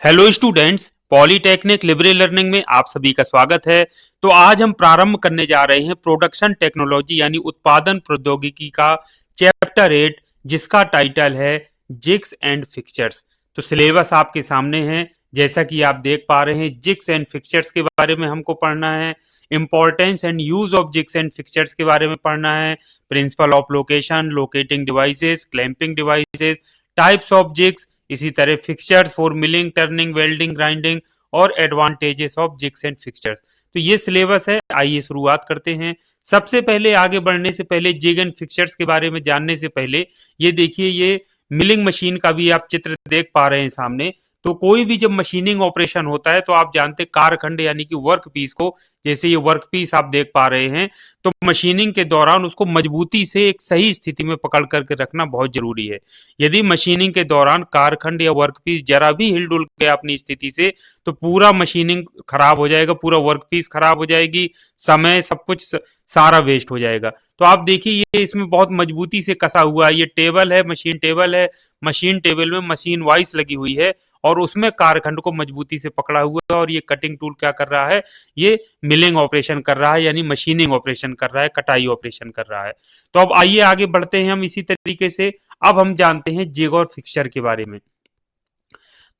Hello students, polytechnic Libre learning में आप सभी का स्वागत है। तो आज हम प्रारंभ करने जा रहे हैं प्रोडक्शन टेक्नोलॉजी यानी उत्पादन प्रौद्योगिकी का चैप्टर 8, जिसका टाइटल है जिग्स एंड फिक्सचर्स। तो सिलेबस आपके सामने है, जैसा कि आप देख पा रहे हैं। जिग्स एंड फिक्सचर्स के बारे में हमको पढ़ना है, importance and use of jigs and fixtures के बारे में पढ़ना है, principle of location, locating devices, clamping devices, types of jigs, इसी तरह fixtures for milling, turning, welding, grinding और advantages of jigs and fixtures. तो ये सिलेबस है। आइए शुरुआत करते हैं। सबसे पहले आगे बढ़ने से पहले जिग एंड फिक्सचर्स के बारे में जानने से पहले ये देखिए, ये मिलिंग मशीन का भी आप चित्र देख पा रहे हैं सामने। तो कोई भी जब मशीनिंग ऑपरेशन होता है तो आप जानते हैं कारखंड यानी कि वर्क पीस को, जैसे ये वर्क पीस आप देख पा रहे हैं, तो मशीनिंग के दौरान उसको मजबूती से एक सही स्थिति में पकड़ करके रखना बहुत जरूरी है। यदि मशीनिंग के दौरान कारखंड या वर्कपीस जरा भी हिल-डुल गया अपनी स्थिति से, तो पूरा मशीनिंग खराब हो जाएगा, पूरा वर्कपीस खराब हो जाएगी, समय सब कुछ सारा वेस्ट हो जाएगा। तो आप देखिए, ये इसमें बहुत मजबूती से कसा हुआ है। ये टेबल है, मशीन टेबल है। मशीन टेबल में मशीन वाइस लगी हुई है और उसमें कारखंड को मजबूती से पकड़ा हुआ है। और ये कटिंग टूल क्या कर रहा है, ये मिलिंग ऑपरेशन कर रहा है, यानी मशीनिंग ऑपरेशन कर रहा है, कटाई ऑपरेशन कर रहा है। तो अब आइए आगे बढ़ते हैं हम इसी तरीके से। अब हम जानते हैं जिग और फिक्सचर के बारे में।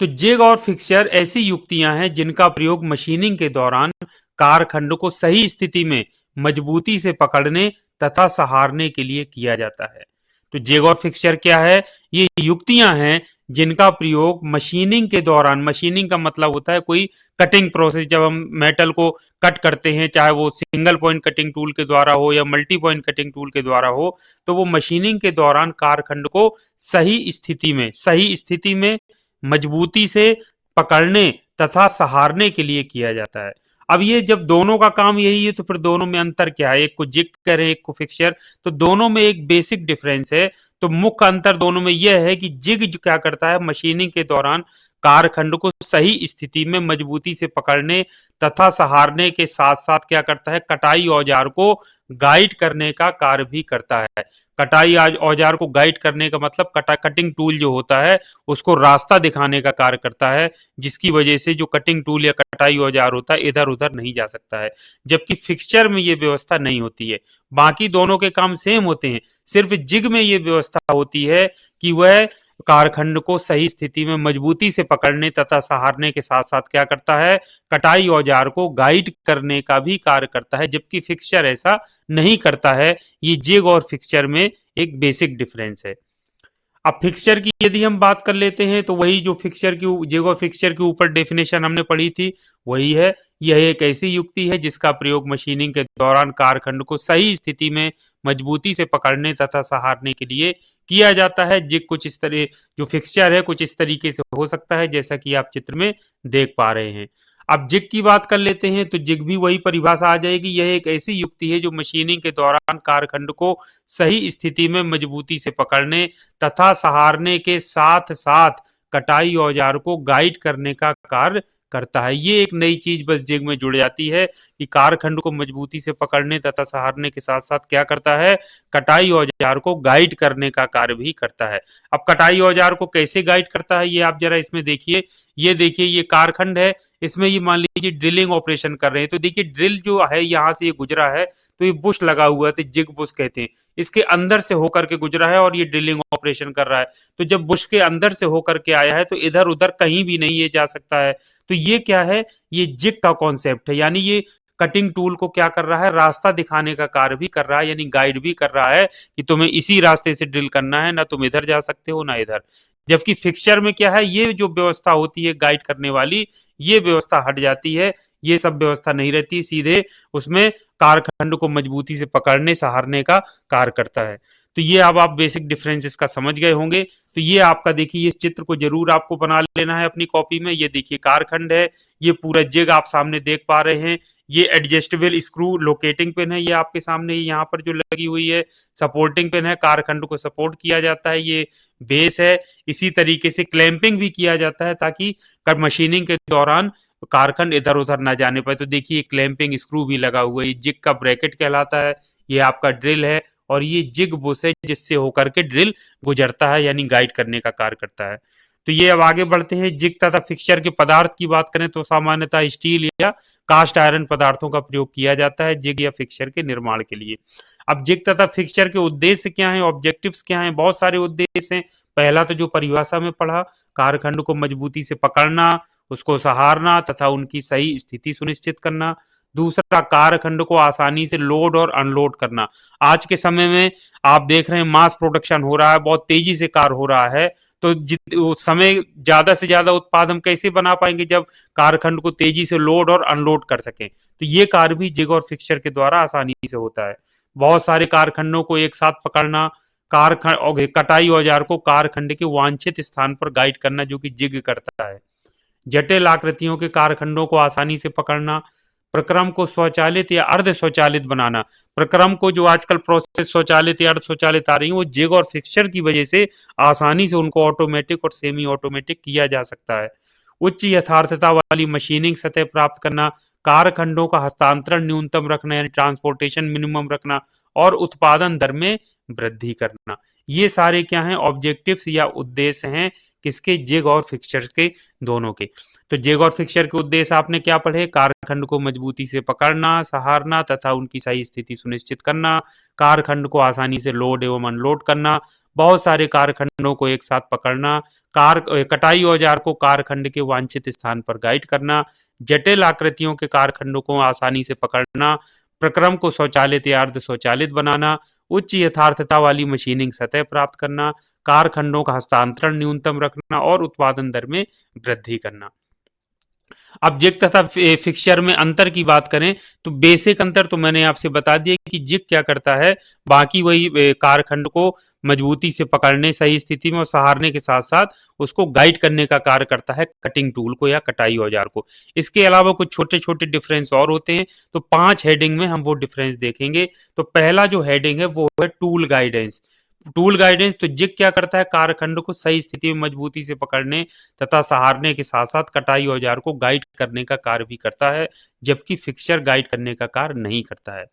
तो जिग और फिक्सचर ऐसी युक्तियां हैं जिनका प्रयोग मशीनिंग के दौरान कारखंड को सही स्थिति में मजबूती से पकड़ने तथा सहारने के लिए किया जाता है। तो जिग और फिक्सचर क्या है? ये युक्तियां हैं जिनका प्रयोग मशीनिंग के दौरान, मशीनिंग का मतलब होता है कोई कटिंग प्रोसेस, जब हम मेटल को कट करते हैं, चाहे वो सिंगल पॉइंट कटिंग टूल के द्वारा हो या मल्टी पॉइंट कटिंग टूल के द्वारा हो, तो वो मशीनिंग के दौरान कारखंड को सही स्थिति में मजबूती से पकड़ने तथा सहारने के लिए किया जाता है। अब ये जब दोनों का काम यही है, तो फिर दोनों में अंतर क्या है? एक को जिग करें, एक को फिक्सचर, तो दोनों में एक बेसिक डिफरेंस है। तो मुख्य अंतर दोनों में यह है कि जिग जो क्या करता है, मशीनिंग के दौरान कारखंड को सही स्थिति में मजबूती से पकड़ने तथा सहारने के साथ साथ क्या करता है, कटाई औजार को गाइड करने का कार्य भी करता है। कटाई औजार को गाइड करने का मतलब कटिंग टूल जो होता है उसको रास्ता दिखाने का कार्य करता है, जिसकी वजह से जो कटिंग टूल या कटाई औजार होता है इधर उधर नहीं जा सकता है। जबकि फिक्सचर में ये व्यवस्था नहीं होती है। बाकी दोनों के काम सेम होते हैं, सिर्फ जिग में ये व्यवस्था होती है कि वह कारखंड को सही स्थिति में मजबूती से पकड़ने तथा सहारने के साथ साथ क्या करता है, कटाई औजार को गाइड करने का भी कार्य करता है। जबकि फिक्सचर ऐसा नहीं करता है। ये जिग और फिक्सचर में एक बेसिक डिफरेंस है। अब फिक्सचर की यदि हम बात कर लेते हैं, तो वही जो फिक्सचर की जिग और फिक्सचर के ऊपर डेफिनेशन हमने पढ़ी थी वही है। यह एक ऐसी युक्ति है जिसका प्रयोग मशीनिंग के दौरान कारखंड को सही स्थिति में मजबूती से पकड़ने तथा सहारने के लिए किया जाता है। जिग कुछ इस तरह, जो फिक्सचर है कुछ इस तरीके से हो सकता है जैसा कि आप चित्र में देख पा रहे हैं। अब जिग की बात कर लेते हैं, तो जिग भी वही परिभाषा आ जाएगी। यह एक ऐसी युक्ति है जो मशीनिंग के दौरान कारखंड को सही स्थिति में मजबूती से पकड़ने तथा सहारने के साथ साथ कटाई औजार को गाइड करने का कार्य करता है। ये एक नई चीज बस जिग में जुड़ जाती है कि कारखंड को मजबूती से पकड़ने तथा सहारने के साथ साथ क्या करता है, कटाई औजार को गाइड करने का कार्य भी करता है। अब कटाई औजार को कैसे गाइड करता है, ये आप जरा इसमें देखिए। ये देखिए, ये कारखंड है, इसमें ये मान लीजिए ड्रिलिंग ऑपरेशन कर रहे हैं। तो देखिए, ड्रिल जो है यहाँ से ये गुजरा है, तो ये बुश लगा हुआ है, तो जिग बुश कहते हैं। इसके अंदर से होकर के गुजरा है और ये ड्रिलिंग ऑपरेशन कर रहा है। तो जब बुश के अंदर से होकर के आया है तो इधर उधर कहीं भी नहीं ये जा सकता है। तो ये क्या है, ये जिग का कॉन्सेप्ट है। यानी ये कटिंग टूल को क्या कर रहा है, रास्ता दिखाने का कार्य भी कर रहा है, यानी गाइड भी कर रहा है कि तुम्हें इसी रास्ते से ड्रिल करना है, ना तुम इधर जा सकते हो ना इधर। जबकि फिक्सचर में क्या है, ये जो व्यवस्था होती है गाइड करने वाली, ये व्यवस्था हट जाती है। ये सब व्यवस्था नहीं रहती, सीधे उसमें कारखंड को मजबूती से पकड़ने सहारने का कार्य करता है। तो ये अब आप बेसिक डिफरेंस इसका समझ गए होंगे। तो ये आपका देखिए, इस चित्र को जरूर आपको बना लेना है अपनी कॉपी में। ये देखिए कारखंड है, ये पूरा जिग आप सामने देख पा रहे हैं। ये एडजस्टेबल स्क्रू लोकेटिंग पिन है, ये आपके सामने यहाँ पर जो लगी हुई है। सपोर्टिंग पिन है, कारखंड को सपोर्ट किया जाता है। ये बेस है। इसी तरीके से क्लैंपिंग भी किया जाता है ताकि मशीनिंग के दौरान कारखंड इधर उधर ना जाने पाए। तो देखिए, क्लैंपिंग स्क्रू भी लगा हुआ है। ये जिग का ब्रैकेट कहलाता है। ये आपका ड्रिल है और ये जिग बुश है जिससे होकर के ड्रिल गुजरता है, यानी गाइड करने का कार्य करता है। तो ये अब आगे बढ़ते हैं। जिग तथा फिक्सचर के पदार्थ की बात करें तो सामान्यतः स्टील या कास्ट आयरन पदार्थों का प्रयोग किया जाता है जिग या फिक्सचर के निर्माण के लिए। अब जिग तथा फिक्सचर के उद्देश्य क्या है, ऑब्जेक्टिव्स क्या हैं? बहुत सारे उद्देश्य हैं। पहला तो जो परिभाषा में पढ़ा, कारखंड को मजबूती से पकड़ना, उसको सहारना तथा उनकी सही स्थिति सुनिश्चित करना। दूसरा, कारखंड को आसानी से लोड और अनलोड करना। आज के समय में आप देख रहे हैं मास प्रोडक्शन हो रहा है, बहुत तेजी से कार हो रहा है, तो उस समय ज्यादा से ज्यादा उत्पाद हम कैसे बना पाएंगे जब कारखंड को तेजी से लोड और अनलोड कर सकें। तो ये कार्य भी जिग और फिक्सचर के द्वारा आसानी से होता है। बहुत सारे कारखंडों को एक साथ पकड़ना, कारखंड कटाई औजार को कारखंड के वांछित स्थान पर गाइड करना, जो कि जिग करता है। जटिल आकृतियों के कारखंडों को आसानी से पकड़ना, प्रक्रम को स्वचालित या अर्ध स्वचालित बनाना। प्रक्रम को जो आजकल प्रोसेस स्वचालित या अर्ध स्वचालित आ रही है, वो जिग और फिक्सचर की वजह से आसानी से उनको ऑटोमेटिक और सेमी ऑटोमेटिक किया जा सकता है। उच्च यथार्थता वाली मशीनिंग सतह प्राप्त करना, कारखंडों का हस्तांतरण न्यूनतम रखना यानी ट्रांसपोर्टेशन मिनिमम रखना, और उत्पादन दर में वृद्धि करना। ये सारे क्या हैं? ऑब्जेक्टिव्स या उद्देश्य हैं किसके? जिग और फिक्सचर के, दोनों के। तो जिग और फिक्सचर के उद्देश्य आपने क्या पढ़े? कारखंड को मजबूती से पकड़ना, सहारना तथा उनकी सही स्थिति सुनिश्चित करना, कारखंड को आसानी से लोड एवं अनलोड करना, बहुत सारे कारखंडों को एक साथ पकड़ना, कटाई औजार को कारखंड के वांछित स्थान पर गाइड करना, जटिल आकृतियों के कारखंडों को आसानी से पकड़ना, प्रक्रम को स्वचालित या अर्ध स्वचालित बनाना, उच्च यथार्थता वाली मशीनिंग सतह प्राप्त करना, कारखंडों का हस्तांतरण न्यूनतम रखना और उत्पादन दर में वृद्धि करना। अब जिग तथा फिक्सचर में अंतर की बात करें तो बेसिक अंतर तो मैंने आपसे बता दिया कि जिग क्या करता है, बाकी वही कारखंड को मजबूती से पकड़ने, सही स्थिति में और सहारने के साथ साथ उसको गाइड करने का कार्य करता है कटिंग टूल को या कटाई औजार को। इसके अलावा कुछ छोटे छोटे डिफरेंस और होते हैं, तो 5 हेडिंग में हम वो डिफरेंस देखेंगे। तो पहला जो हेडिंग है वो है टूल गाइडेंस। टूल गाइडेंस, तो जिग क्या करता है? कारखंड को सही स्थिति में मजबूती से पकड़ने तथा सहारने के साथ साथ कटाई औजार को गाइड करने का कार्य भी करता है, जबकि फिक्सचर गाइड करने का कार्य नहीं करता है।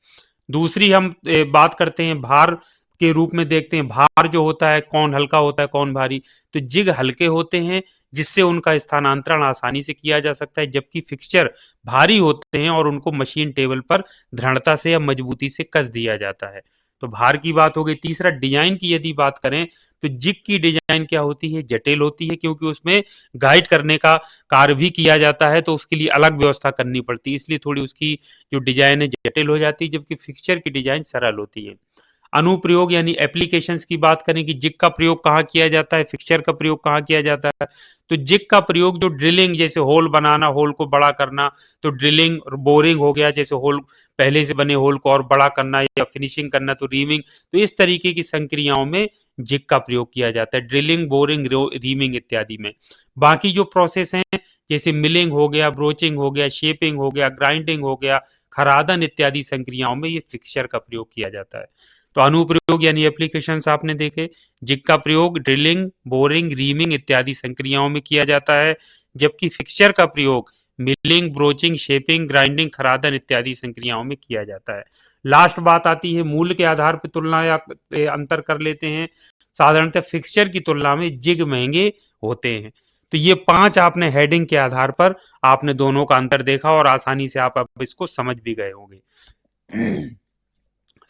दूसरी हम बात करते हैं भार के रूप में, देखते हैं भार जो होता है कौन हल्का होता है कौन भारी। तो जिग हल्के होते हैं जिससे उनका स्थानांतरण आसानी से किया जा सकता है, जबकि फिक्सचर भारी होते हैं और उनको मशीन टेबल पर दृढ़ता से या मजबूती से कस दिया जाता है। तो भार की बात हो गई। तीसरा, डिजाइन की यदि बात करें तो जिग की डिजाइन क्या होती है? जटिल होती है, क्योंकि उसमें गाइड करने का कार्य भी किया जाता है, तो उसके लिए अलग व्यवस्था करनी पड़ती है, इसलिए थोड़ी उसकी जो डिजाइन है जटिल हो जाती है, जबकि फिक्सचर की डिजाइन सरल होती है। अनुप्रयोग यानी एप्लीकेशंस की बात करें कि जिग का प्रयोग कहाँ किया जाता है, फिक्सचर का प्रयोग कहाँ किया जाता है, तो जिग का प्रयोग जो ड्रिलिंग, जैसे होल बनाना, होल को बड़ा करना, तो ड्रिलिंग, बोरिंग हो गया, जैसे होल पहले से बने होल को और बड़ा करना या फिनिशिंग करना, तो रीमिंग, तो इस तरीके की संक्रियाओं में जिग का प्रयोग किया जाता है, ड्रिलिंग, बोरिंग, रीमिंग इत्यादि में। बाकी जो प्रोसेस हैं जैसे मिलिंग हो गया, ब्रोचिंग हो गया, शेपिंग हो गया, ग्राइंडिंग हो गया, खरादन इत्यादि संक्रियाओं में ये फिक्सचर का प्रयोग किया जाता है। तो अनुप्रयोग यानी एप्लीकेशंस आपने देखे, जिग का प्रयोग ड्रिलिंग, बोरिंग, रीमिंग इत्यादि संक्रियाओं में किया जाता है, जबकि फिक्सचर का प्रयोग मिलिंग, ब्रोचिंग, शेपिंग, ग्राइंडिंग, खरादन इत्यादि संक्रियाओं में किया जाता है। लास्ट बात आती है मूल्य के आधार पर तुलना या अंतर कर लेते हैं। साधारणतः फिक्सचर की तुलना में जिग महंगे होते हैं। तो ये 5 आपने हेडिंग के आधार पर आपने दोनों का अंतर देखा और आसानी से आप अब इसको समझ भी गए होंगे।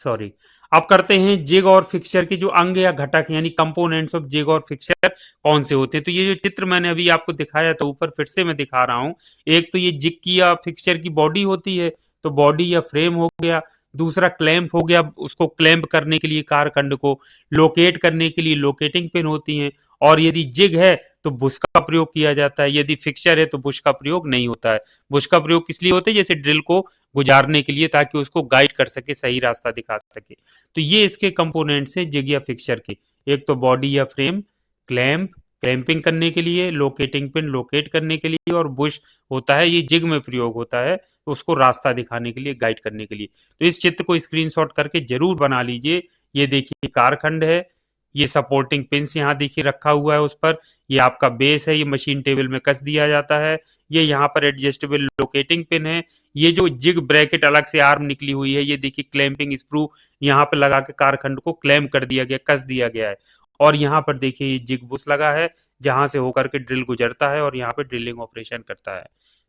सॉरी। अब करते हैं जिग और फिक्सचर के जो अंग या घटक यानी कंपोनेंट्स ऑफ जिग और फिक्सचर कौन से होते हैं। तो ये जो चित्र मैंने अभी आपको दिखाया था ऊपर, फिर से मैं दिखा रहा हूं। एक तो ये जिग की या फिक्सचर की बॉडी होती है, तो बॉडी या फ्रेम हो गया। दूसरा क्लैंप हो गया, उसको क्लैंप करने के लिए कारखंड को लोकेट करने के लिए लोकेटिंग पिन होती हैं। और यदि जिग है तो बुश का प्रयोग किया जाता है, यदि फिक्सचर है तो बुश का प्रयोग नहीं होता है। बुश का प्रयोग किस लिए होता है? जैसे ड्रिल को गुजारने के लिए, ताकि उसको गाइड कर सके, सही रास्ता दिखा सके। तो ये इसके कंपोनेंट्स हैं जिग या फिक्सचर के। एक तो बॉडी या फ्रेम, क्लैंप क्लैंपिंग करने के लिए, लोकेटिंग पिन लोकेट करने के लिए, और बुश होता है, ये जिग में प्रयोग होता है, तो उसको रास्ता दिखाने के लिए, गाइड करने के लिए। तो इस चित्र को स्क्रीनशॉट करके जरूर बना लीजिए। ये देखिए कारखंड है, ये सपोर्टिंग पिंस यहाँ देखिए रखा हुआ है उस पर, ये आपका बेस है, ये मशीन टेबल में कस दिया जाता है। ये यहाँ पर एडजस्टेबल लोकेटिंग पिन है। ये जो जिग ब्रैकेट अलग से आर्म निकली हुई है, ये देखिए क्लैंपिंग स्क्रू यहाँ पे लगा के कारखंड को क्लैंप कर दिया गया, कस दिया गया है। और यहाँ पर देखिए ये जिग बुश लगा है जहां से होकर के ड्रिल गुजरता है और यहाँ पे ड्रिलिंग ऑपरेशन करता है।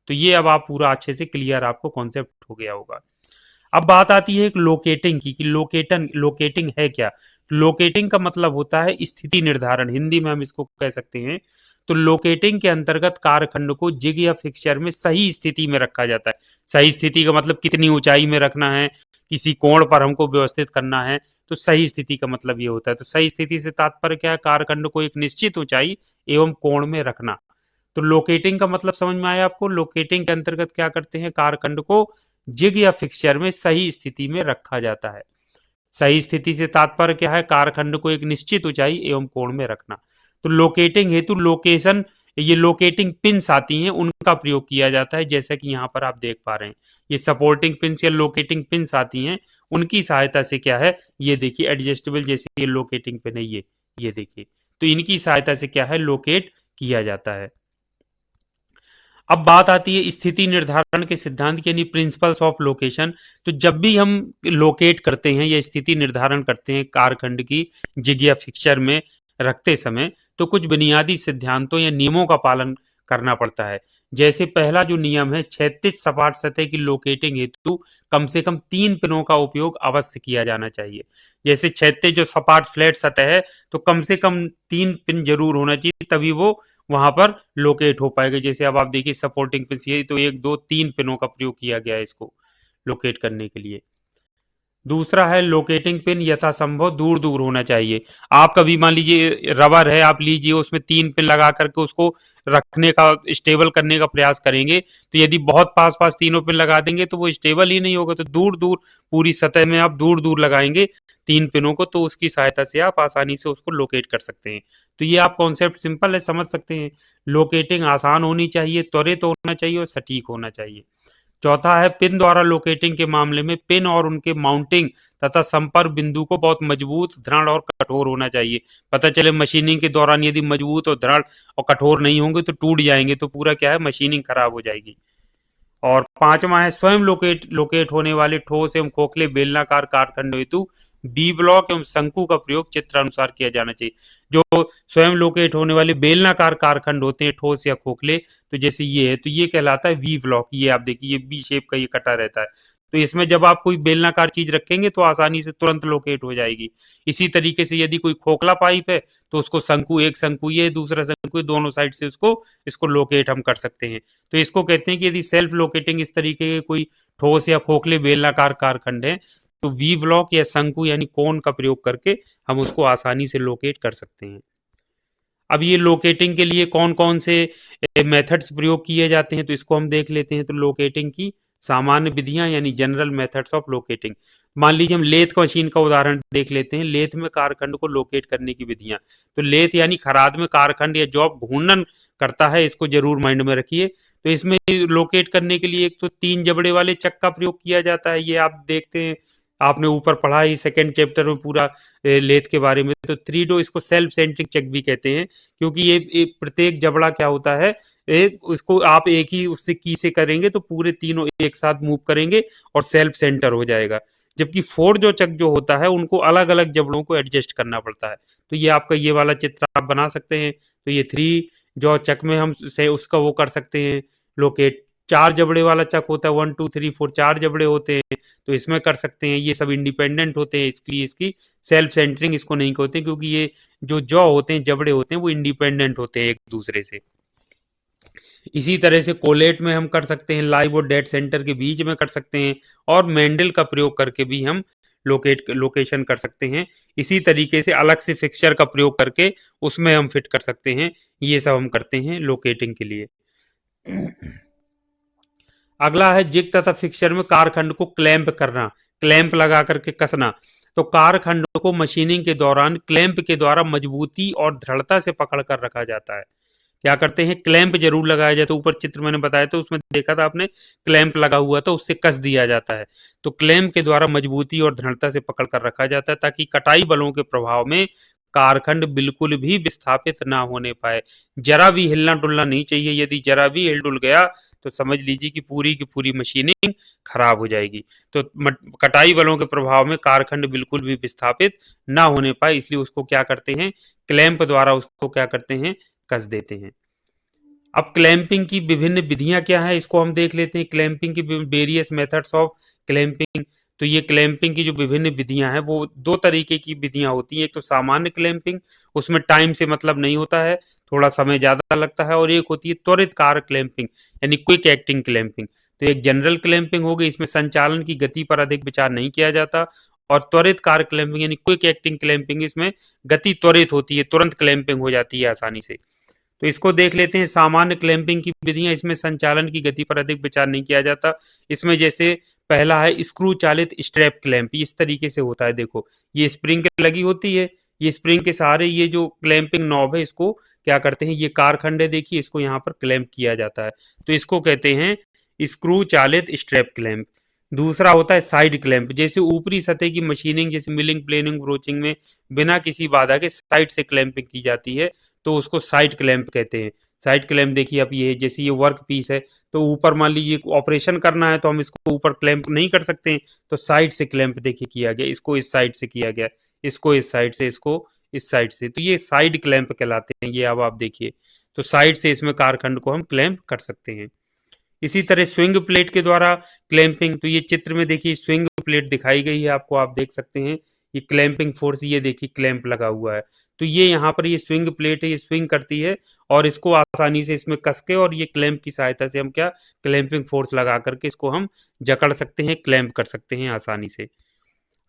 तो ये अब आप पूरा अच्छे से क्लियर आपको कॉन्सेप्ट हो गया होगा। अब बात आती है एक लोकेटिंग की कि लोकेटिंग है क्या। लोकेटिंग का मतलब होता है स्थिति निर्धारण, हिंदी में हम इसको कह सकते हैं। तो लोकेटिंग के अंतर्गत कारखंड को जिग या फिक्सचर में सही स्थिति में रखा जाता है। सही स्थिति का मतलब कितनी ऊंचाई में रखना है, किसी कोण पर हमको व्यवस्थित करना है। तो सही स्थिति का मतलब ये होता है। तो सही स्थिति से तात्पर्य क्या है, कारखंड को एक निश्चित ऊंचाई एवं कोण में रखना। तो लोकेटिंग का मतलब समझ में आया आपको। लोकेटिंग के अंतर्गत क्या करते हैं, कारखंड को जिग या फिक्सचर में सही स्थिति में रखा जाता है। सही स्थिति से तात्पर्य क्या है, कारखंड को एक निश्चित ऊंचाई एवं कोण में रखना। तो लोकेटिंग हेतु लोकेशन, ये लोकेटिंग पिंस आती हैं उनका प्रयोग किया जाता है, जैसा कि यहाँ पर आप देख पा रहे हैं। ये सपोर्टिंग पिंस या लोकेटिंग पिंस आती हैं, उनकी सहायता से क्या है, ये देखिए एडजस्टेबल जैसे ये लोकेटिंग पिन है, ये देखिए। तो इनकी सहायता से क्या है, लोकेट किया जाता है। अब बात आती है स्थिति निर्धारण के सिद्धांत की, यानी प्रिंसिपल्स ऑफ लोकेशन। तो जब भी हम लोकेट करते हैं या स्थिति निर्धारण करते हैं कारखंड की जिग या फिक्सचर में रखते समय, तो कुछ बुनियादी सिद्धांतों या नियमों का पालन करना पड़ता है। जैसे पहला जो नियम है, क्षैतिज सपाट सतह की लोकेटिंग हेतु कम से कम 3 पिनों का उपयोग अवश्य किया जाना चाहिए। जैसे क्षैतिज जो सपाट फ्लैट सतह है, तो कम से कम 3 पिन जरूर होना चाहिए, तभी वो वहां पर लोकेट हो पाएगा। जैसे अब आप देखिए सपोर्टिंग पिन, ये तो 1 2 3 पिनों का प्रयोग किया गया है इसको लोकेट करने के लिए। दूसरा है लोकेटिंग पिन यथासंभव दूर दूर होना चाहिए। आप कभी मान लीजिए रबर है, आप लीजिए उसमें 3 पिन लगा करके उसको रखने का, स्टेबल करने का प्रयास करेंगे, तो यदि बहुत पास पास तीनों पिन लगा देंगे तो वो स्टेबल ही नहीं होगा। तो दूर दूर पूरी सतह में आप दूर दूर लगाएंगे 3 पिनों को, तो उसकी सहायता से आप आसानी से उसको लोकेट कर सकते हैं। तो ये आप कॉन्सेप्ट सिंपल है, समझ सकते हैं। लोकेटिंग आसान होनी चाहिए, त्वरित होना चाहिए और सटीक होना चाहिए। चौथा है पिन द्वारा लोकेटिंग के मामले में पिन और उनके माउंटिंग तथा संपर्क बिंदु को बहुत मजबूत, दृढ़ और कठोर होना चाहिए। पता चले मशीनिंग के दौरान यदि मजबूत और दृढ़ और कठोर नहीं होंगे तो टूट जाएंगे, तो पूरा क्या है, मशीनिंग खराब हो जाएगी। और पांचवा है स्वयं लोकेट होने वाले ठोस एवं खोखले बेलनाकार कारखंड हेतु बी ब्लॉक एवं शंकु का प्रयोग चित्र अनुसार किया जाना चाहिए। जो स्वयं लोकेट होने वाले बेलनाकार कारखंड होते हैं ठोस या खोखले, तो जैसे ये है, तो ये कहलाता है वी ब्लॉक। ये आप देखिए ये बी शेप का ये कटा रहता है। तो इसमें जब आप कोई बेलनाकार चीज रखेंगे तो आसानी से तुरंत लोकेट हो जाएगी। इसी तरीके से यदि कोई खोखला पाइप है तो उसको शंकु, एक शंकु ये दूसरा शंकु, दोनों साइड से इसको लोकेट हम कर सकते हैं। तो इसको कहते हैं कि यदि सेल्फ लोकेटिंग इस तरीके के कोई ठोस या खोखले बेलनाकार कारखंड है, तो वी ब्लॉक या शंकु यानी कोन का प्रयोग करके हम उसको आसानी से लोकेट कर सकते हैं। अब ये लोकेटिंग के लिए कौन कौन से मेथड्स प्रयोग किए जाते हैं, तो इसको हम देख लेते हैं। तो लोकेटिंग की सामान्य विधियां यानी जनरल मेथड्स ऑफ लोकेटिंग। मान लीजिए हम लेथ मशीन का उदाहरण देख लेते हैं। लेथ में कारखंड को लोकेट करने की विधियां, तो लेथ यानी खराद में कारखंड या जॉब घूर्णन करता है, इसको जरूर माइंड में रखिए। तो इसमें लोकेट करने के लिए एक तो 3 जबड़े वाले चक का प्रयोग किया जाता है। ये आप देखते हैं, आपने ऊपर पढ़ा ही सेकंड चैप्टर में पूरा लेथ के बारे में। तो 3 इसको सेल्फ सेंट्रिक चक भी कहते हैं, क्योंकि ये प्रत्येक जबड़ा क्या होता है, उसको आप एक ही उससे की से करेंगे तो पूरे तीनों एक साथ मूव करेंगे और सेल्फ सेंटर हो जाएगा। जबकि 4 जो चक जो होता है उनको अलग अलग जबड़ों को एडजस्ट करना पड़ता है। तो ये आपका ये वाला चित्र आप बना सकते हैं। तो ये 3 जो चक में हम से उसका वो कर सकते हैं लोकेट। 4 जबड़े वाला चक होता है, 1 2 3 4 4 जबड़े होते हैं, तो इसमें कर सकते हैं। ये सब इंडिपेंडेंट होते हैं, इसलिए इसकी सेल्फ सेंटरिंग इसको नहीं कहते, क्योंकि ये जो जॉ होते हैं, जबड़े होते हैं, वो इंडिपेंडेंट होते हैं एक दूसरे से। इसी तरह से कोलेट में हम कर सकते हैं, लाइव और डेड सेंटर के बीच में कर सकते हैं, और मैंडल का प्रयोग करके भी हम लोकेशन कर सकते हैं। इसी तरीके से अलग से फिक्सचर का प्रयोग करके उसमें हम फिट कर सकते हैं। ये सब हम करते हैं लोकेटिंग के लिए। अगला है जिग तथा फिक्सचर में कारखंड को क्लैंप करना, क्लैंप लगा करके कसना। तो कारखंड को मशीनिंग के दौरान क्लैंप के द्वारा मजबूती और दृढ़ता से पकड़ कर रखा जाता है। क्या करते हैं, क्लैंप जरूर लगाया जाए। तो ऊपर चित्र मैंने बताया था, उसमें देखा था आपने, क्लैंप लगा हुआ था, उससे कस दिया जाता है। तो क्लैंप के द्वारा मजबूती और दृढ़ता से पकड़ कर रखा जाता है, ताकि कटाई बलों के प्रभाव में कारखंड बिल्कुल भी विस्थापित ना होने पाए, जरा भी हिलना डुलना नहीं चाहिए। यदि जरा भी हिल डुल गया तो समझ लीजिए कि पूरी मशीनिंग खराब हो जाएगी। तो कटाई बलों के प्रभाव में कारखंड बिल्कुल भी विस्थापित ना होने पाए, इसलिए उसको क्या करते हैं, क्लैंप द्वारा उसको क्या करते हैं, कस देते हैं। अब क्लैंपिंग की विभिन्न विधियां क्या है, इसको हम देख लेते हैं। क्लैंपिंग की वेरियस मेथड्स ऑफ क्लैंपिंग। तो ये क्लैंपिंग की जो विभिन्न विधियां हैं वो दो तरीके की विधियां होती हैं। एक तो सामान्य क्लैंपिंग, उसमें टाइम से मतलब नहीं होता है, थोड़ा समय ज्यादा लगता है। और एक होती है त्वरित कार क्लैंपिंग, यानी क्विक एक्टिंग क्लैंपिंग। तो एक जनरल क्लैंपिंग हो गई, इसमें संचालन की गति पर अधिक विचार नहीं किया जाता। और त्वरित कार क्लैंपिंग यानी क्विक एक्टिंग क्लैंपिंग, इसमें गति त्वरित होती है, तुरंत क्लैंपिंग हो जाती है आसानी से। तो इसको देख लेते हैं। सामान्य क्लैंपिंग की विधियां, इसमें संचालन की गति पर अधिक विचार नहीं किया जाता। इसमें जैसे पहला है स्क्रू चालित स्ट्रैप क्लैंप, इस तरीके से होता है। देखो ये स्प्रिंग लगी होती है, ये स्प्रिंग के सहारे ये जो क्लैंपिंग नॉब है इसको क्या करते हैं, ये कारखंड है देखिए, इसको यहाँ पर क्लैंप किया जाता है। तो इसको कहते हैं स्क्रू चालित स्ट्रैप क्लैंप। दूसरा होता है साइड क्लैंप, जैसे ऊपरी सतह की मशीनिंग जैसे मिलिंग, प्लेनिंग, ब्रोचिंग में बिना किसी बाधा के साइड से क्लैंपिंग की जाती है, तो उसको साइड क्लैंप कहते हैं। साइड क्लैंप देखिए अब ये जैसे ये वर्क पीस है, तो ऊपर मान लीजिए ऑपरेशन करना है तो हम इसको ऊपर क्लैंप नहीं कर सकते हैं, तो साइड से क्लैंप देखिए किया गया, इसको इस साइड से किया गया, इसको इस साइड से, इसको इस साइड से, तो ये साइड क्लैंप कहलाते हैं। ये अब आप देखिए, तो साइड से इसमें कारखंड को हम क्लैंप कर सकते हैं। इसी तरह स्विंग प्लेट के द्वारा क्लैंपिंग, तो ये चित्र में देखिए स्विंग प्लेट दिखाई गई है आपको, आप देख सकते हैं ये क्लैंपिंग फोर्स, ये देखिए क्लैंप लगा हुआ है। तो ये यहाँ पर ये स्विंग प्लेट है, ये स्विंग करती है और इसको आसानी से इसमें कस के और ये क्लैंप की सहायता से हम क्या क्लैंपिंग फोर्स लगा करके इसको हम जकड़ सकते हैं, क्लैंप कर सकते हैं आसानी से।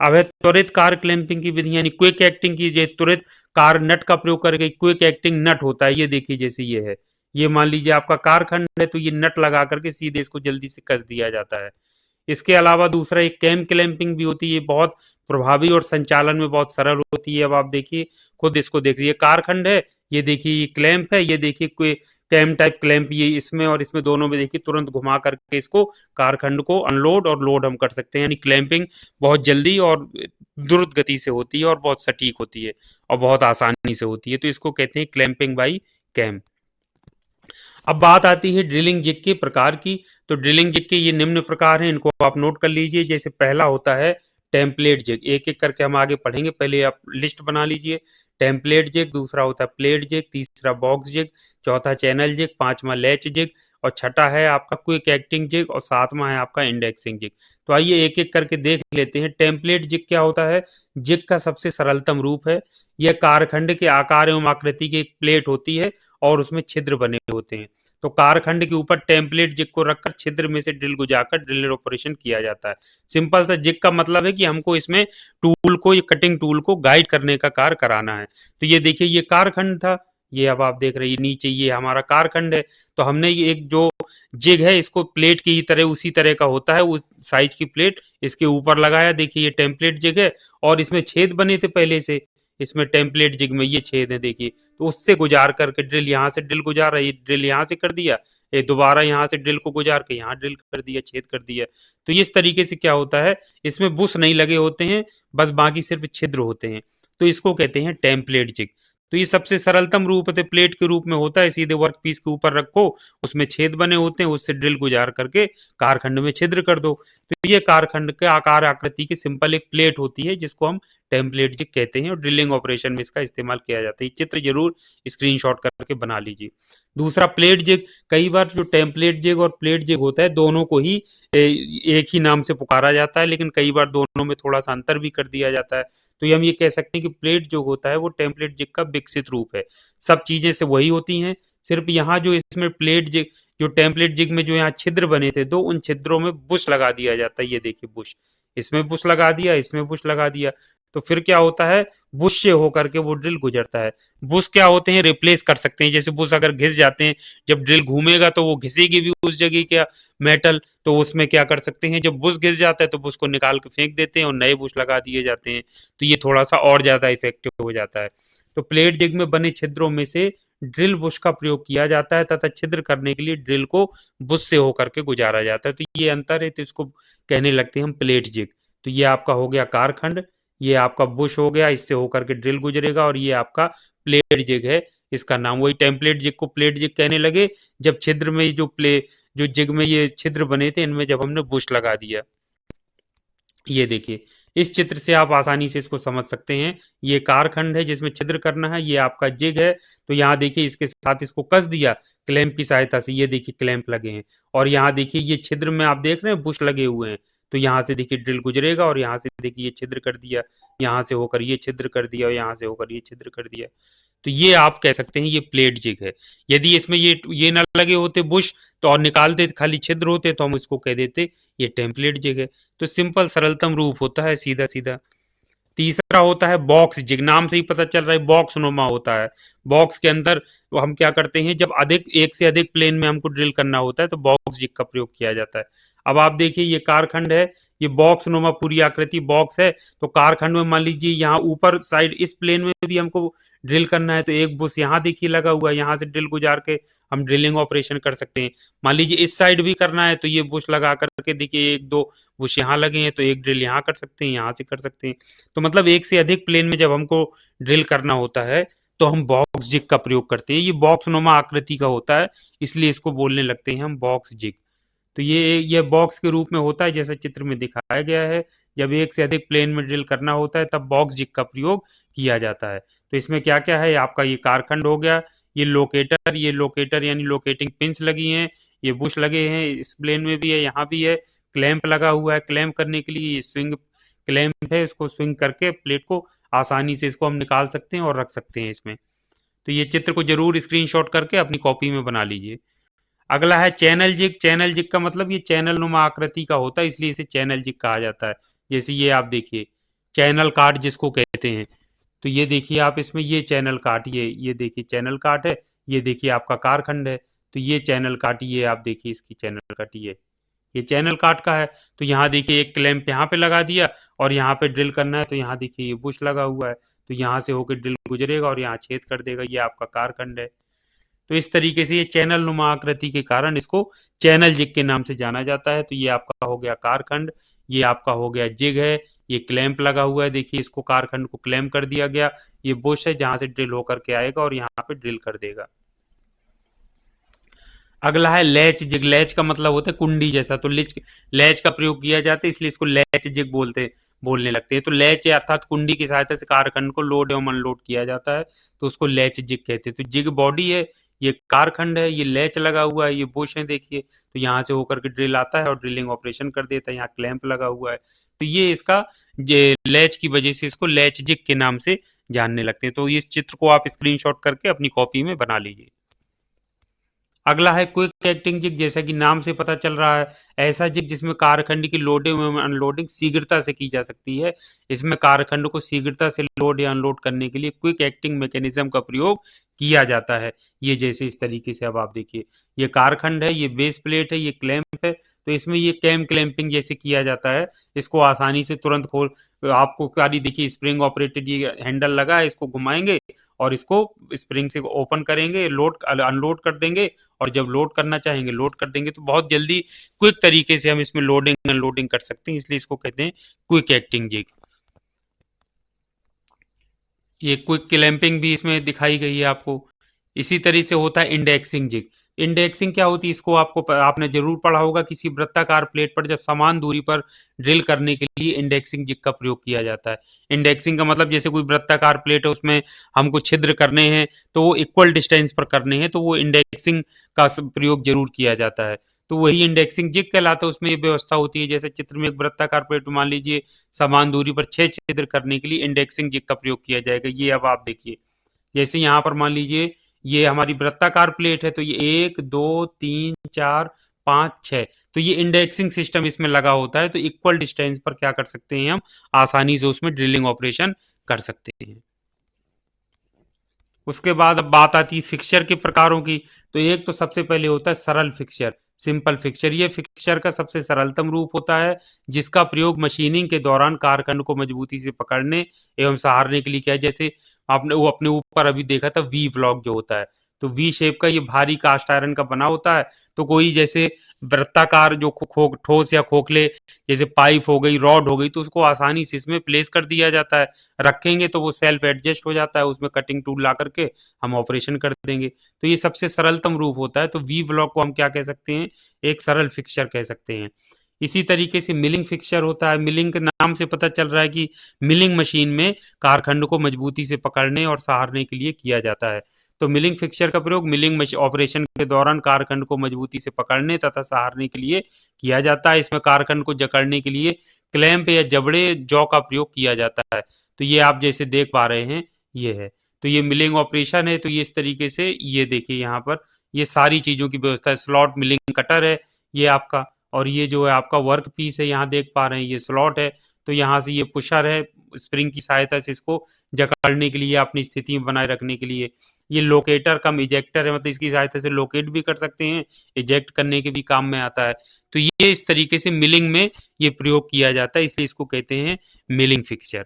अब है त्वरित कार क्लैंपिंग की विधि, यानी क्विक एक्टिंग की। जो त्वरित कार नट का प्रयोग करके क्विक एक्टिंग नट होता है, ये देखिए जैसे ये है, ये मान लीजिए आपका कारखंड है, तो ये नट लगा करके सीधे इसको जल्दी से कस दिया जाता है। इसके अलावा दूसरा एक कैम क्लैंपिंग भी होती है, बहुत प्रभावी और संचालन में बहुत सरल होती है। अब आप देखिए, खुद इसको देखिए, कारखंड है, ये देखिए ये क्लैंप है, ये देखिए कोई कैम टाइप क्लैंप, ये इसमें और इसमें दोनों में देखिए तुरंत घुमा करके इसको कारखंड को अनलोड और लोड हम कर सकते हैं। यानी क्लैंपिंग बहुत जल्दी और द्रुत गति से होती है और बहुत सटीक होती है और बहुत आसानी से होती है, तो इसको कहते हैं क्लैंपिंग बाई कैम। अब बात आती है ड्रिलिंग जिग के प्रकार की। तो ड्रिलिंग जिग के ये निम्न प्रकार हैं, इनको आप नोट कर लीजिए। जैसे पहला होता है टेम्पलेट जिग, एक एक करके हम आगे पढ़ेंगे, पहले आप लिस्ट बना लीजिए। टेम्पलेट जिग, दूसरा होता है प्लेट जिग, तीसरा बॉक्स जिग, चौथा चैनल जिग, पांचवा लैच जिग और छठा है आपका क्विक एक्टिंग जिग और सातवां है आपका इंडेक्सिंग जिग। तो आइए एक एक करके देख लेते हैं। टेम्पलेट जिग क्या होता है, जिग का सबसे सरलतम रूप है। यह कारखंड के आकार एवं आकृति की एक प्लेट होती है और उसमें छिद्र बने होते हैं। तो कारखंड के ऊपर टेम्पलेट जिग को रखकर छिद्र में से ड्रिल गुजाकर ड्रिलर ऑपरेशन किया जाता है। सिंपल सा जिग का मतलब है कि हमको इसमें टूल को, ये कटिंग टूल को गाइड करने का कार्य कराना है। तो ये देखिए ये कारखंड था, ये अब आप देख रहे हैं नीचे ये हमारा कारखंड है। तो हमने ये एक जो जिग है इसको प्लेट की तरह, उसी तरह का होता है, उस साइज की प्लेट इसके ऊपर लगाया। देखिए ये टेम्पलेट जिग है और इसमें छेद बने थे पहले से, इसमें टेम्पलेट जिग में ये छेद है देखिए, तो उससे गुजार करके ड्रिल, यहाँ से ड्रिल गुजार रही, ड्रिल यहाँ से कर दिया, ये दोबारा यहाँ से ड्रिल को गुजार के यहाँ ड्रिल कर दिया, छेद कर दिया। तो इस तरीके से क्या होता है, इसमें बुश नहीं लगे होते हैं, बस बाकी सिर्फ छिद्र होते हैं, तो इसको कहते हैं टेम्पलेट जिग। तो ये सबसे सरलतम रूप है, प्लेट के रूप में होता है, सीधे वर्क पीस के ऊपर रखो, उसमें छेद बने होते हैं, उससे ड्रिल गुजार करके कारखंड में छिद्र कर दो। तो ये कारखंड के आकार आकृति की सिंपल एक प्लेट होती है जिसको हम टेम्पलेट जिग कहते हैं और ड्रिलिंग ऑपरेशन में इसका इस्तेमाल किया जाता है। चित्र जरूर स्क्रीनशॉट करके बना लीजिए। दूसरा प्लेट जिग, कई बार जो टेम्पलेट जिग और प्लेट जिग होता है दोनों को ही एक ही नाम से पुकारा जाता है, लेकिन कई बार दोनों में थोड़ा सा अंतर भी कर दिया जाता है। तो हम ये कह सकते हैं कि प्लेट जो होता है वो टेम्पलेट जिग का विकसित रूप है, सब चीजें से वही होती हैं, सिर्फ यहाँ जो इसमें प्लेट जिग, जो टेम्पलेट जिग में जो यहाँ छिद्र बने थे दो, उन छिद्रों में बुश लगा दिया जाता है। ये देखिए बुश, इसमें बुश लगा दिया, इसमें बुश लगा दिया, तो फिर क्या होता है, बुश से होकर के वो ड्रिल गुजरता है। बुश क्या होते हैं, रिप्लेस कर सकते हैं, जैसे बुश अगर घिस जाते हैं, जब ड्रिल घूमेगा तो वो घिसेगी भी उस जगह क्या मेटल, तो उसमें क्या कर सकते हैं, जब बुश घिस जाता है तो बुश को निकाल के फेंक देते हैं और नए बुश लगा दिए जाते हैं, तो ये थोड़ा सा और ज्यादा इफेक्टिव हो जाता है। तो प्लेट जिग में बने छिद्रों में से ड्रिल बुश का प्रयोग किया जाता है तथा छिद्र करने के लिए ड्रिल को बुश से होकर के गुजारा जाता है। तो ये अंतर है, तो इसको कहने लगते हैं हम प्लेट जिग। तो ये आपका हो गया कारखंड, ये आपका बुश हो गया, इससे होकर के ड्रिल गुजरेगा, और ये आपका प्लेट जिग है इसका नाम। वही टेम्पलेट जिग को प्लेट जिग कहने लगे जब छिद्र में जो जिग में ये छिद्र बने थे, इनमें जब हमने बुश लगा दिया। ये देखिए, इस चित्र से आप आसानी से इसको समझ सकते हैं। ये कारखंड है जिसमें छिद्र करना है, ये आपका जिग है। तो यहाँ देखिए इसके साथ इसको कस दिया क्लैंप की सहायता से, ये देखिए क्लैंप लगे हैं। और यहाँ देखिए ये छिद्र में आप देख रहे हैं बुश लगे हुए हैं। तो यहाँ से देखिए ड्रिल गुजरेगा, और यहाँ से देखिए ये छिद्र कर दिया, यहाँ से होकर ये छिद्र कर दिया, और यहाँ से होकर ये छिद्र कर दिया। तो ये आप कह सकते हैं ये प्लेट जिग है। यदि इसमें ये ना लगे होते बुश, तो और निकालते खाली छिद्र होते, तो हम इसको कह देते ये टेम्पलेट जिग है। तो सिंपल सरलतम रूप होता है, सीधा सीधा। तीसरा होता है बॉक्स जिग। नाम से ही पता चल रहा है बॉक्स नुमा होता है। बॉक्स के अंदर वो हम क्या करते हैं, जब एक से अधिक प्लेन में हमको ड्रिल करना होता है तो बॉक्स जिग का प्रयोग किया जाता है। अब आप देखिए ये कारखंड है, ये बॉक्स नुमा पूरी आकृति बॉक्स है। तो कारखंड में मान लीजिए यहाँ ऊपर साइड इस प्लेन में भी हमको ड्रिल करना है, तो एक बुश यहाँ देखिए लगा हुआ है, यहाँ से ड्रिल गुजार के हम ड्रिलिंग ऑपरेशन कर सकते हैं। मान लीजिए इस साइड भी करना है, तो ये बुश लगा करके देखिए एक दो बुश यहाँ लगे हैं, तो एक ड्रिल यहाँ कर सकते हैं, यहाँ से कर सकते हैं। तो मतलब एक से अधिक प्लेन में जब हमको ड्रिल करना होता है तो हम बॉक्स जिग का प्रयोग करते हैं। ये बॉक्स नुमा आकृति का होता है, इसलिए इसको बोलने लगते हैं हम बॉक्स जिग। तो ये बॉक्स के रूप में होता है जैसा चित्र में दिखाया गया है। जब एक से अधिक प्लेन में ड्रिल करना होता है तब बॉक्स जिग का प्रयोग किया जाता है। तो इसमें क्या क्या है, आपका ये कारखंड हो गया, ये लोकेटर यानी लोकेटिंग पिंस लगी हैं, ये बुश लगे हैं, इस प्लेन में भी है, यहाँ भी है, क्लैंप लगा हुआ है। क्लैंप करने के लिए ये स्विंग क्लैंप है, इसको स्विंग करके प्लेट को आसानी से इसको हम निकाल सकते हैं और रख सकते हैं इसमें। तो ये चित्र को जरूर स्क्रीनशॉट करके अपनी कॉपी में बना लीजिए। अगला है चैनल जिग। चैनल जिग का मतलब ये चैनल नुमा आकृति का होता है, इसलिए इसे चैनल जिग कहा जाता है। जैसे ये आप देखिए चैनल काट जिसको कहते हैं। तो ये देखिए आप इसमें ये चैनल काट, ये देखिए चैनल काट है, ये देखिए आपका कारखंड है। तो ये चैनल काट, ये आप देखिए इसकी चैनल काट, ये चैनल काट का है। तो यहाँ देखिए एक क्लैंप यहाँ पे लगा दिया, और यहाँ पे ड्रिल करना है, तो यहाँ देखिए ये बुश लगा हुआ है, तो यहाँ से होकर ड्रिल गुजरेगा और यहाँ छेद कर देगा, ये आपका कारखंड है। तो इस तरीके से ये चैनल नुमा आकृति के कारण इसको चैनल जिग के नाम से जाना जाता है। तो ये आपका हो गया कारखंड, ये आपका हो गया जिग है, ये क्लैंप लगा हुआ है, देखिए इसको कारखंड को क्लैंप कर दिया गया। ये बुश है जहां से ड्रिल होकर के आएगा और यहाँ पे ड्रिल कर देगा। अगला है लैच जिग। लैच का मतलब होता है कुंडी जैसा, तो लैच का प्रयोग किया जाता है, इसलिए इसको लैच जिग बोलने लगते हैं। तो लैच अर्थात कुंडी की सहायता से कारखंड को लोड एवं अनलोड किया जाता है, तो उसको लैच जिग कहते हैं। तो जिग बॉडी है, ये कारखंड है, ये लैच लगा हुआ है, ये बुश है देखिए। तो यहाँ से होकर के ड्रिल आता है और ड्रिलिंग ऑपरेशन कर देता है। यहाँ क्लैंप लगा हुआ है, तो ये इसका लैच की वजह से इसको लैच जिग के नाम से जानने लगते हैं। तो इस चित्र को आप स्क्रीनशॉट करके अपनी कॉपी में बना लीजिए। अगला है क्विक एक्टिंग जिग। जैसा कि नाम से पता चल रहा है, ऐसा जिग जिसमें कारखंड की लोडिंग एवं अनलोडिंग शीघ्रता से की जा सकती है। इसमें कारखंड को शीघ्रता से लोड या अनलोड करने के लिए क्विक एक्टिंग मैकेनिज्म का प्रयोग किया जाता है। ये जैसे इस तरीके से अब आप देखिए, ये कारखंड है, ये बेस प्लेट है, ये क्लैंप है। तो इसमें ये कैम क्लैंपिंग जैसे किया जाता है, इसको आसानी से तुरंत खोल, आपको सारी देखिए स्प्रिंग ऑपरेटेड ये हैंडल लगा है, इसको घुमाएंगे और इसको स्प्रिंग से ओपन करेंगे, लोड अनलोड कर देंगे, और जब लोड करना चाहेंगे लोड कर देंगे। तो बहुत जल्दी क्विक तरीके से हम इसमें लोडिंग अनलोडिंग कर सकते हैं, इसलिए इसको कहते हैं क्विक एक्टिंग जिग। ये क्विक क्लैंपिंग भी इसमें दिखाई गई है आपको। इसी तरह से होता है इंडेक्सिंग जिग। इंडेक्सिंग क्या होती है, इसको आपने जरूर पढ़ा होगा, किसी वृत्ताकार प्लेट पर जब समान दूरी पर ड्रिल करने के लिए इंडेक्सिंग जिग का प्रयोग किया जाता है। इंडेक्सिंग का मतलब जैसे कोई वृत्ताकार प्लेट है, उसमें हमको छिद्र करने हैं, तो वो इक्वल डिस्टेंस पर करने हैं, तो वो इंडेक्सिंग का प्रयोग जरूर किया जाता है। तो वही इंडेक्सिंग जिग कहलाता है। उसमें ये व्यवस्था होती है, जैसे चित्र में एक वृत्ताकार प्लेट मान लीजिए, समान दूरी पर 6 छिद्र करने के लिए इंडेक्सिंग जिग का प्रयोग किया जाएगा। ये अब आप देखिए, जैसे यहाँ पर मान लीजिए ये हमारी वृत्ताकार प्लेट है, तो ये 1 2 3 4 5 6, तो ये इंडेक्सिंग सिस्टम इसमें लगा होता है। तो इक्वल डिस्टेंस पर क्या कर सकते हैं, हम आसानी से उसमें ड्रिलिंग ऑपरेशन कर सकते हैं। उसके बाद अब बात आती है फिक्सचर के प्रकारों की। तो एक तो सबसे पहले होता है सरल फिक्सचर। सिंपल फिक्सचर, ये फिक्सचर का सबसे सरलतम रूप होता है जिसका प्रयोग मशीनिंग के दौरान कारखंड को मजबूती से पकड़ने एवं सहारने के लिए किया है। जैसे आपने वो अपने ऊपर अभी देखा था वी ब्लॉक जो होता है, तो वी शेप का ये भारी कास्ट आयरन का बना होता है। तो कोई जैसे वृत्ताकार जो ठोस या खोखले जैसे पाइप हो गई, रॉड हो गई, तो उसको आसानी से इसमें प्लेस कर दिया जाता है। रखेंगे तो वो सेल्फ एडजस्ट हो जाता है, उसमें कटिंग टूल ला करके हम ऑपरेशन कर देंगे। तो ये सबसे सरलतम रूप होता है। तो वी ब्लॉक को हम क्या कह सकते हैं, एक सरल फिक्सचर कह सकते हैं। इसी तरीके से मिलिंग फिक्सचर होता है। मिलिंग के नाम से पता चल रहा है कि मिलिंग मशीन में कारखंड को मजबूती से पकड़ने और सहारने के लिए किया जाता है। तो मिलिंग फिक्सचर का प्रयोग मिलिंग ऑपरेशन के दौरान कारखंड को मजबूती से पकड़ने तथा सहारने के लिए किया जाता है। इसमें कारखंड को जकड़ने के लिए क्लैंप या जबड़े जौ का प्रयोग किया जाता है। तो ये आप जैसे देख पा रहे हैं, ये है। तो ये मिलिंग ऑपरेशन है। तो ये इस तरीके से, ये देखिए यहाँ पर ये सारी चीजों की व्यवस्था है। स्लॉट मिलिंग कटर है ये आपका, और ये जो है आपका वर्क पीस है, यहाँ देख पा रहे हैं ये स्लॉट है। तो यहाँ से ये पुशर है, स्प्रिंग की सहायता से इसको जकड़ने के लिए, अपनी स्थिति में बनाए रखने के लिए। ये लोकेटर कम इजेक्टर है, मतलब इसकी सहायता से लोकेट भी कर सकते हैं, इजेक्ट करने के भी काम में आता है। तो ये इस तरीके से मिलिंग में ये प्रयोग किया जाता है, इसलिए इसको कहते हैं मिलिंग फिक्सचर।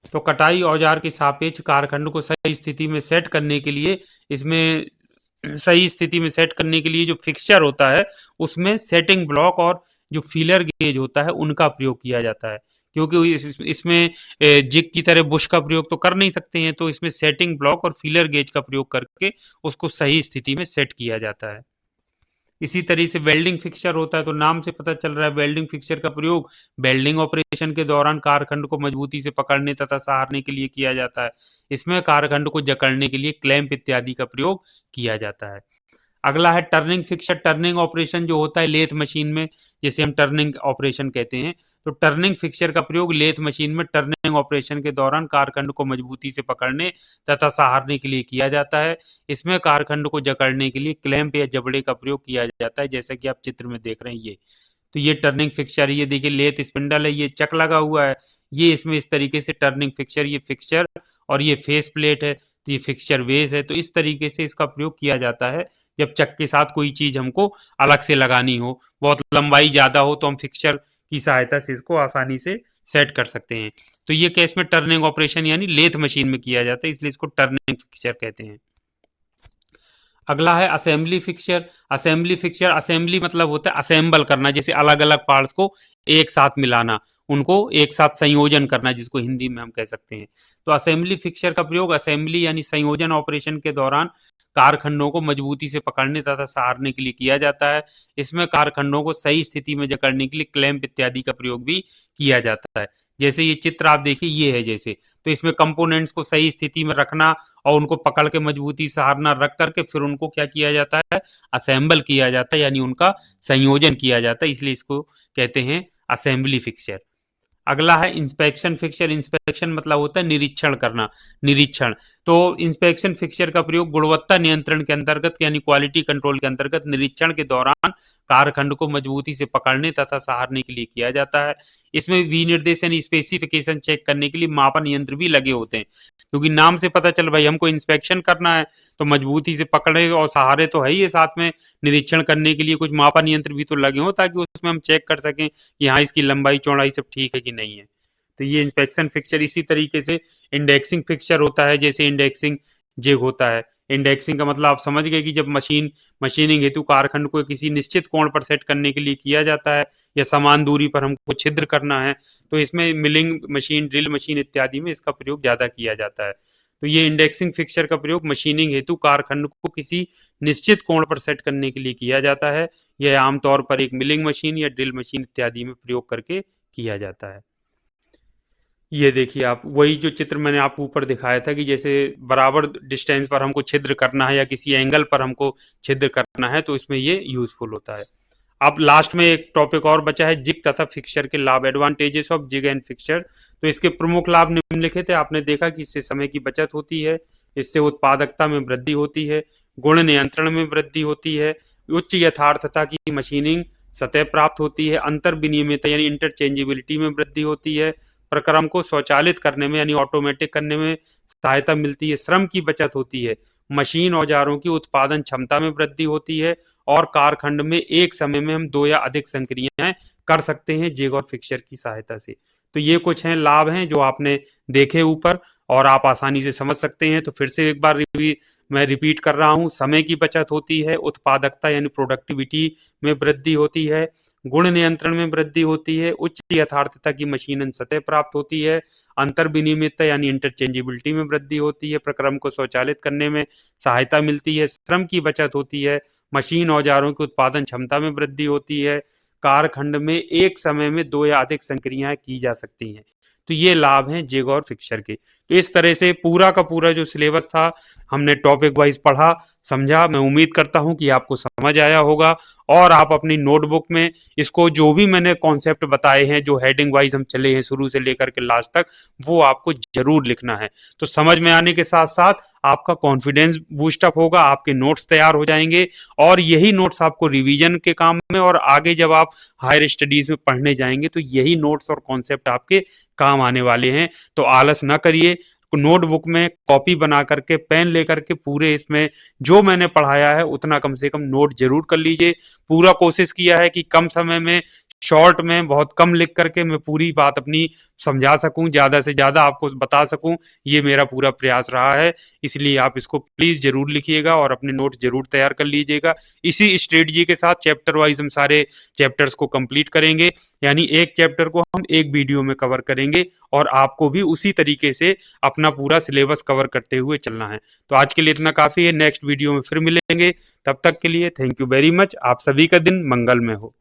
तो कटाई औजार के सापेक्ष कारखंड को सही स्थिति में सेट करने के लिए, इसमें सही स्थिति में सेट करने के लिए जो फिक्सचर होता है उसमें सेटिंग ब्लॉक और जो फीलर गेज होता है उनका प्रयोग किया जाता है। क्योंकि इसमें जिग की तरह बुश का प्रयोग तो कर नहीं सकते हैं, तो इसमें सेटिंग ब्लॉक और फीलर गेज का प्रयोग करके उसको सही स्थिति में सेट किया जाता है। इसी तरह से वेल्डिंग फिक्सचर होता है। तो नाम से पता चल रहा है वेल्डिंग फिक्सचर का प्रयोग वेल्डिंग ऑपरेशन के दौरान कारखंड को मजबूती से पकड़ने तथा सहारने के लिए किया जाता है। इसमें कारखंड को जकड़ने के लिए क्लैंप इत्यादि का प्रयोग किया जाता है। अगला है टर्निंग फिक्सचर। टर्निंग ऑपरेशन जो होता है लेथ मशीन में, जैसे हम टर्निंग ऑपरेशन कहते हैं, तो टर्निंग फिक्सचर का प्रयोग लेथ मशीन में टर्निंग ऑपरेशन के दौरान कारखंड को मजबूती से पकड़ने तथा सहारने के लिए किया जाता है। इसमें कारखंड को जकड़ने के लिए क्लैंप या जबड़े का प्रयोग किया जाता है, जैसा कि आप चित्र में देख रहे हैं ये। तो ये टर्निंग फिक्सचर, ये देखिए लेथ स्पिंडल है, ये चक लगा हुआ है, ये इसमें इस तरीके से टर्निंग फिक्सचर, ये फिक्सचर और ये फेस प्लेट है, तो ये फिक्सचर बेस है। तो इस तरीके से इसका प्रयोग किया जाता है जब चक के साथ कोई चीज हमको अलग से लगानी हो, बहुत लंबाई ज्यादा हो, तो हम फिक्सचर की सहायता से इसको आसानी से सेट कर सकते हैं। तो ये केस में टर्निंग ऑपरेशन यानी लेथ मशीन में किया जाता है, इसलिए इसको टर्निंग फिक्सचर कहते हैं। अगला है assembly fixture. Assembly fixture, assembly मतलब होता है असेंबल करना, जैसे अलग अलग पार्ट्स को एक साथ मिलाना, उनको एक साथ संयोजन करना, जिसको हिंदी में हम कह सकते हैं। तो असेंबली फिक्सचर का प्रयोग असेंबली यानी संयोजन ऑपरेशन के दौरान कारखंडों को मजबूती से पकड़ने तथा सहारने के लिए किया जाता है। इसमें कारखंडों को सही स्थिति में जकड़ने के लिए क्लैंप इत्यादि का प्रयोग भी किया जाता है। जैसे ये चित्र आप देखिए, ये है जैसे, तो इसमें कंपोनेंट्स को सही स्थिति में रखना और उनको पकड़ के मजबूती सहारना रख करके फिर उनको क्या किया जाता है, असेंबल किया जाता है, यानी उनका संयोजन किया जाता है, इसलिए इसको कहते हैं असेंबली फिक्सचर। अगला है इंस्पेक्शन फिक्सचर। इंस्पेक्शन मतलब होता है निरीक्षण करना, निरीक्षण। तो इंस्पेक्शन फिक्सचर का प्रयोग गुणवत्ता नियंत्रण के अंतर्गत यानी क्वालिटी कंट्रोल के अंतर्गत निरीक्षण के दौरान कारखंड को मजबूती से पकड़ने तथा सहारने के लिए किया जाता है। इसमें विनिर्देश यानी स्पेसिफिकेशन चेक करने के लिए मापन यंत्र भी लगे होते हैं, क्योंकि नाम से पता चल भाई हमको इंस्पेक्शन करना है, तो मजबूती से पकड़े और सहारे तो है ही है, साथ में निरीक्षण करने के लिए कुछ मापन यंत्र भी तो लगे हों, ताकि उसमें हम चेक कर सकें कि हाँ इसकी लंबाई चौड़ाई सब ठीक है कि नहीं है। तो ये इंस्पेक्शन फिक्सचर। इसी तरीके से इंडेक्सिंग फिक्सचर होता है, जैसे इंडेक्सिंग जिग होता है। इंडेक्सिंग का मतलब आप समझ गए कि जब मशीनिंग हेतु कारखंड को किसी निश्चित कोण पर सेट करने के लिए किया जाता है या समान दूरी पर हमको छिद्र करना है, तो इसमें मिलिंग मशीन, ड्रिल मशीन इत्यादि में इसका प्रयोग ज्यादा किया जाता है। तो ये इंडेक्सिंग फिक्सचर का प्रयोग मशीनिंग हेतु कारखंड को किसी निश्चित कोण पर सेट करने के लिए किया जाता है। यह आमतौर पर एक मिलिंग मशीन या ड्रिल मशीन इत्यादि में प्रयोग करके किया जाता है। ये देखिए आप, वही जो चित्र मैंने आपको ऊपर दिखाया था कि जैसे बराबर डिस्टेंस पर हमको छिद्र करना है या किसी एंगल पर हमको छिद्र करना है, तो इसमें ये यूजफुल होता है। अब लास्ट में एक टॉपिक और बचा है, जिग तथा फिक्सचर के लाभ, advantages of jig and fixture. तो इसके प्रमुख लाभ निम्नलिखित है। आपने देखा कि इससे समय की बचत होती है, इससे उत्पादकता में वृद्धि होती है, गुण नियंत्रण में वृद्धि होती है, उच्च यथार्थता की मशीनिंग सतह प्राप्त होती है, अंतर विनियमितता यानी इंटरचेंजेबिलिटी में वृद्धि होती है, प्रक्रम को स्वचालित करने में यानी ऑटोमेटिक करने में सहायता मिलती है, श्रम की बचत होती है, मशीन औजारों की उत्पादन क्षमता में वृद्धि होती है और कारखंड में एक समय में हम 2 या अधिक संक्रियाएं कर सकते हैं जिग और फिक्सर की सहायता से। तो ये कुछ हैं लाभ हैं जो आपने देखे ऊपर और आप आसानी से समझ सकते हैं। तो फिर से एक बार मैं रिपीट कर रहा हूँ, समय की बचत होती है, उत्पादकता यानी प्रोडक्टिविटी में वृद्धि होती है, गुण नियंत्रण में वृद्धि होती है, उच्च यथार्थता की मशीनन सतह प्राप्त होती है, अंतर विनिमयता यानी इंटरचेंजेबिलिटी में वृद्धि होती है, प्रक्रम को स्वचालित करने में सहायता मिलती है, श्रम की बचत होती है, मशीन औजारों की उत्पादन क्षमता में वृद्धि होती है, कारखंड में एक समय में 2 या अधिक संक्रियाएं की जा सकती हैं। तो ये लाभ हैं जिग और फिक्सर के। तो इस तरह से पूरा का पूरा जो सिलेबस था हमने टॉपिक वाइज पढ़ा, समझा। मैं उम्मीद करता हूं कि आपको समझ आया होगा और आप अपनी नोटबुक में इसको जो भी मैंने कॉन्सेप्ट बताए हैं, जो हेडिंग वाइज हम चले हैं शुरू से लेकर के लास्ट तक, वो आपको जरूर लिखना है। तो समझ में आने के साथ साथ आपका कॉन्फिडेंस बूस्टअप होगा, आपके नोट्स तैयार हो जाएंगे और यही नोट्स आपको रिवीजन के काम में और आगे जब आप हायर स्टडीज में पढ़ने जाएंगे तो यही नोट्स और कॉन्सेप्ट आपके काम आने वाले हैं। तो आलस ना करिए, नोटबुक में कॉपी बना करके पेन लेकर के पूरे इसमें जो मैंने पढ़ाया है उतना कम से कम नोट जरूर कर लीजिए। पूरा कोशिश किया है कि कम समय में शॉर्ट में बहुत कम लिख करके मैं पूरी बात अपनी समझा सकूं, ज्यादा से ज्यादा आपको बता सकूं, ये मेरा पूरा प्रयास रहा है। इसलिए आप इसको प्लीज जरूर लिखिएगा और अपने नोट्स जरूर तैयार कर लीजिएगा। इसी स्ट्रेटजी के साथ चैप्टर वाइज हम सारे चैप्टर्स को कंप्लीट करेंगे, यानी एक चैप्टर को हम एक वीडियो में कवर करेंगे और आपको भी उसी तरीके से अपना पूरा सिलेबस कवर करते हुए चलना है। तो आज के लिए इतना काफी है, नेक्स्ट वीडियो में फिर मिलेंगे। तब तक के लिए थैंक यू वेरी मच। आप सभी का दिन मंगलमय हो।